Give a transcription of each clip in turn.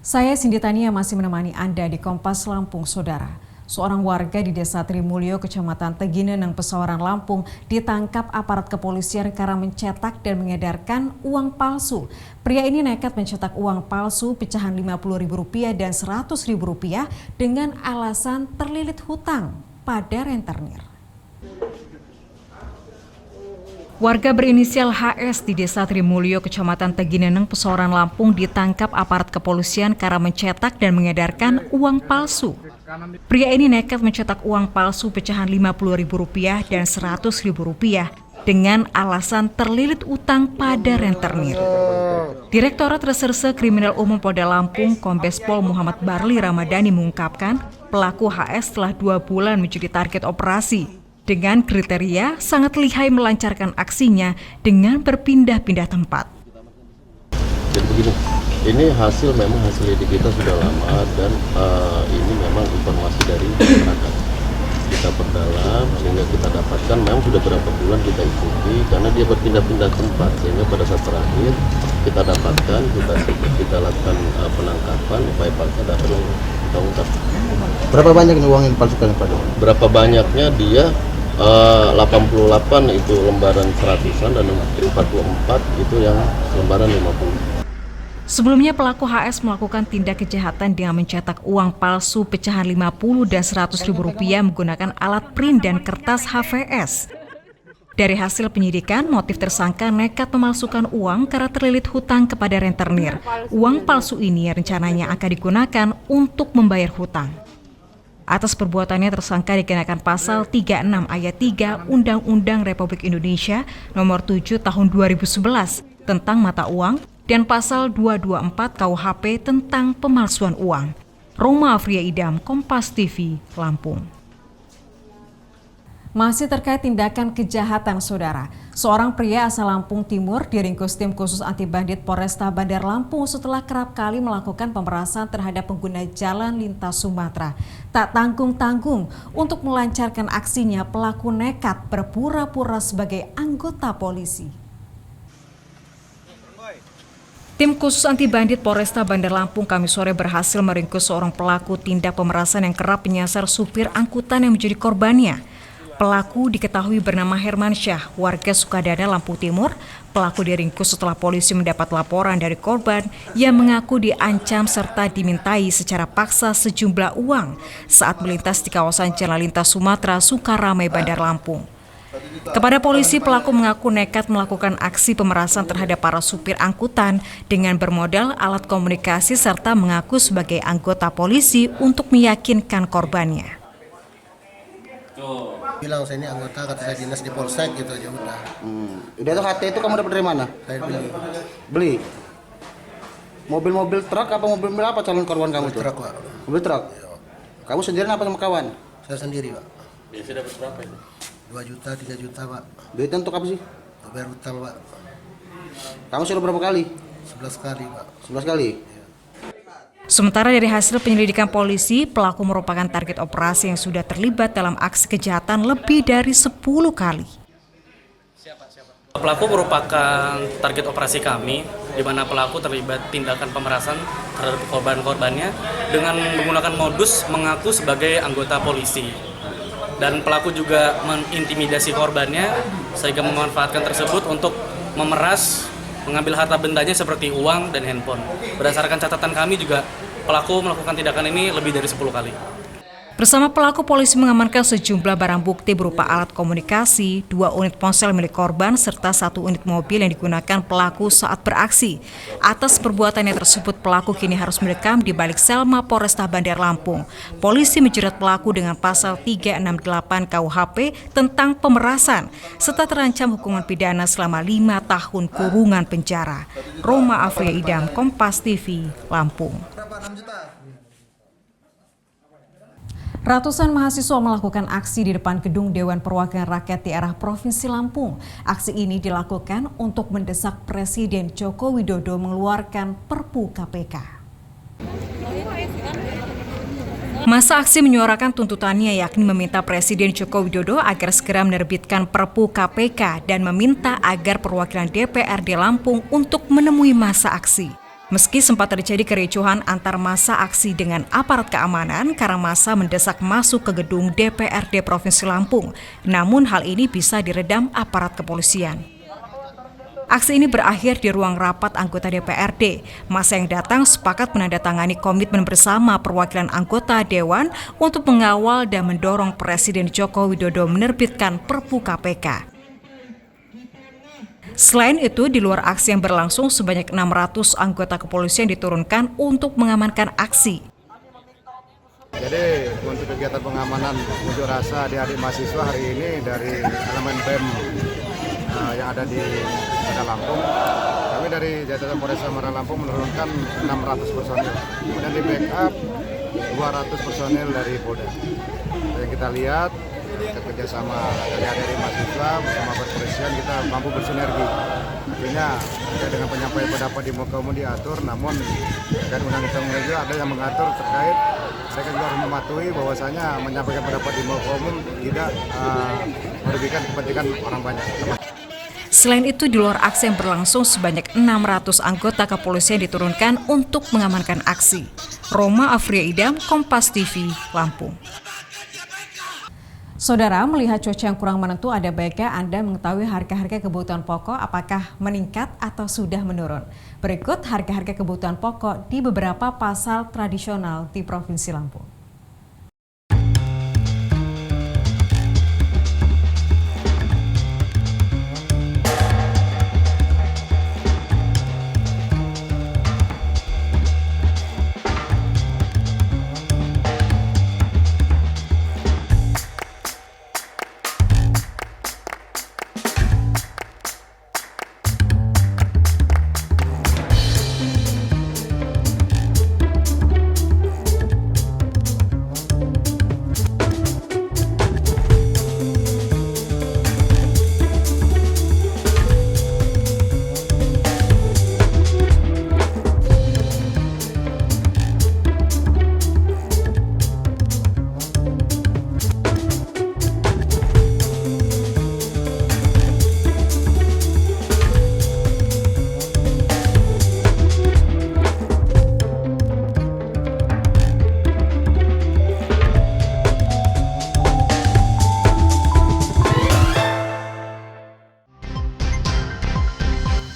Saya Cindy Tania masih menemani Anda di Kompas Lampung, Saudara. Seorang warga di Desa Trimulyo, Kecamatan Tegineneng, Pesawaran, Lampung ditangkap aparat kepolisian karena mencetak dan mengedarkan uang palsu. Pria ini nekat mencetak uang palsu pecahan Rp50.000 dan Rp100.000 dengan alasan terlilit hutang pada rentenir. Warga berinisial HS di Desa Trimulyo, Kecamatan Tegineneng, Pesawaran, Lampung ditangkap aparat kepolisian karena mencetak dan mengedarkan uang palsu. Pria ini nekat mencetak uang palsu pecahan Rp50.000 dan Rp100.000 dengan alasan terlilit utang pada rentenir. Direktorat Reserse Kriminal Umum Polda Lampung, Kombes Pol Muhammad Barli Ramadhani mengungkapkan pelaku HS telah 2 bulan menjadi target operasi. Dengan kriteria sangat lihai melancarkan aksinya dengan berpindah-pindah tempat. Jadi begini, ini memang hasil lidik kita sudah lama dan ini memang informasi dari masyarakat. Kita perdalam sehingga kita dapatkan, memang sudah berapa bulan kita ikuti karena dia berpindah-pindah tempat, sehingga pada saat terakhir kita dapatkan, kita lakukan penangkapan, upaya paksa dapat kita ungkap. Berapa banyak nih uang yang dipalsukan Pak? Berapa banyaknya dia? 88 itu lembaran 100-an dan 44 itu yang lembaran 50. Sebelumnya pelaku HS melakukan tindak kejahatan dengan mencetak uang palsu pecahan Rp50 dan Rp100.000 menggunakan alat print dan kertas HVS. Dari hasil penyidikan, motif tersangka nekat memalsukan uang karena terlilit hutang kepada rentenir. Uang palsu ini rencananya akan digunakan untuk membayar hutang. Atas perbuatannya tersangka dikenakan pasal 36 ayat 3 Undang-Undang Republik Indonesia Nomor 7 Tahun 2011 tentang mata uang dan pasal 224 KUHP tentang pemalsuan uang. Roma Afria Idam, Kompas TV, Lampung. Masih terkait tindakan kejahatan, Saudara. Seorang pria asal Lampung Timur diringkus tim khusus anti bandit Polresta Bandar Lampung setelah kerap kali melakukan pemerasan terhadap pengguna jalan lintas Sumatera. Tak tanggung-tanggung untuk melancarkan aksinya, pelaku nekat berpura-pura sebagai anggota polisi. Tim khusus anti bandit Polresta Bandar Lampung Kamis sore berhasil meringkus seorang pelaku tindak pemerasan yang kerap menyasar supir angkutan yang menjadi korbannya. Pelaku diketahui bernama Herman Syah, warga Sukadana, Lampung Timur. Pelaku diringkus setelah polisi mendapat laporan dari korban yang mengaku diancam serta dimintai secara paksa sejumlah uang saat melintas di kawasan Jalan Lintas Sumatera, Sukaramai, Bandar Lampung. Kepada polisi, pelaku mengaku nekat melakukan aksi pemerasan terhadap para supir angkutan dengan bermodal alat komunikasi serta mengaku sebagai anggota polisi untuk meyakinkan korbannya. Bilang saya ini anggota, kata saya dinas di Polsek gitu aja udah. Udah tuh HT itu kamu dapat dari mana? Saya beli. Mobil truk apa mobil apa calon korban kamu tuh? Truk, Pak. Mobil truk. Kamu sendirian apa sama kawan? Saya sendiri, Pak. Biasa dapat berapa itu? 2 juta, 3 juta, Pak. Duitnya untuk apa sih? Bayar hutang, Pak. Kamu sudah berapa kali? 11 kali, Pak. 11 kali? Sementara dari hasil penyelidikan polisi, pelaku merupakan target operasi yang sudah terlibat dalam aksi kejahatan lebih dari 10 kali. Pelaku merupakan target operasi kami, di mana pelaku terlibat tindakan pemerasan terhadap korban-korbannya dengan menggunakan modus mengaku sebagai anggota polisi. Dan pelaku juga mengintimidasi korbannya sehingga memanfaatkan tersebut untuk memeras, mengambil harta bendanya seperti uang dan handphone. Berdasarkan catatan kami juga, pelaku melakukan tindakan ini lebih dari 10 kali. Bersama pelaku, polisi mengamankan sejumlah barang bukti berupa alat komunikasi, 2 unit ponsel milik korban, serta 1 unit mobil yang digunakan pelaku saat beraksi. Atas perbuatannya tersebut, pelaku kini harus mendekam di balik sel Mapolresta Bandar Lampung. Polisi menjerat pelaku dengan pasal 368 KUHP tentang pemerasan, serta terancam hukuman pidana selama 5 tahun kurungan penjara. Roma Afria Idam, Kompas TV, Lampung. Ratusan mahasiswa melakukan aksi di depan gedung Dewan Perwakilan Rakyat di daerah Provinsi Lampung. Aksi ini dilakukan untuk mendesak Presiden Joko Widodo mengeluarkan Perpu KPK. Masa aksi menyuarakan tuntutannya, yakni meminta Presiden Joko Widodo agar segera menerbitkan Perpu KPK dan meminta agar perwakilan DPRD Lampung untuk menemui masa aksi. Meski sempat terjadi kericuhan antar massa aksi dengan aparat keamanan karena massa mendesak masuk ke gedung DPRD Provinsi Lampung, namun hal ini bisa diredam aparat kepolisian. Aksi ini berakhir di ruang rapat anggota DPRD. Massa yang datang sepakat menandatangani komitmen bersama perwakilan anggota Dewan untuk mengawal dan mendorong Presiden Joko Widodo menerbitkan Perpu KPK. Selain itu, di luar aksi yang berlangsung, sebanyak 600 anggota kepolisian diturunkan untuk mengamankan aksi. Jadi untuk kegiatan pengamanan unjuk rasa adik-adik mahasiswa hari ini dari elemen BEM yang ada di Kota Lampung, kami dari Jajaran Polres Mara Lampung menurunkan 600 personil, kemudian di backup 200 personil dari Polda. Yang kita lihat kerjasama dari adik-adik mahasiswa bersama kepolisian kita mampu bersinergi. Artinya dengan penyampaian pendapat di muka umum diatur, namun dan undang-undang juga ada yang mengatur terkait. Saya juga harus mematuhi bahwasanya menyampaikan pendapat di muka umum tidak merugikan kepentingan orang banyak. Selain itu, di luar aksi yang berlangsung, sebanyak 600 anggota kepolisian diturunkan untuk mengamankan aksi. Roma Afria Idam, Kompas TV, Lampung. Saudara, melihat cuaca yang kurang menentu, ada baiknya Anda mengetahui harga-harga kebutuhan pokok apakah meningkat atau sudah menurun. Berikut harga-harga kebutuhan pokok di beberapa pasar tradisional di Provinsi Lampung.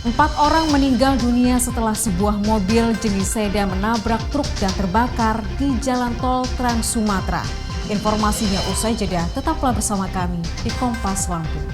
Empat orang meninggal dunia setelah sebuah mobil jenis sedan menabrak truk dan terbakar di Jalan Tol Trans Sumatera. Informasinya usai jeda, tetaplah bersama kami di Kompas Lampung.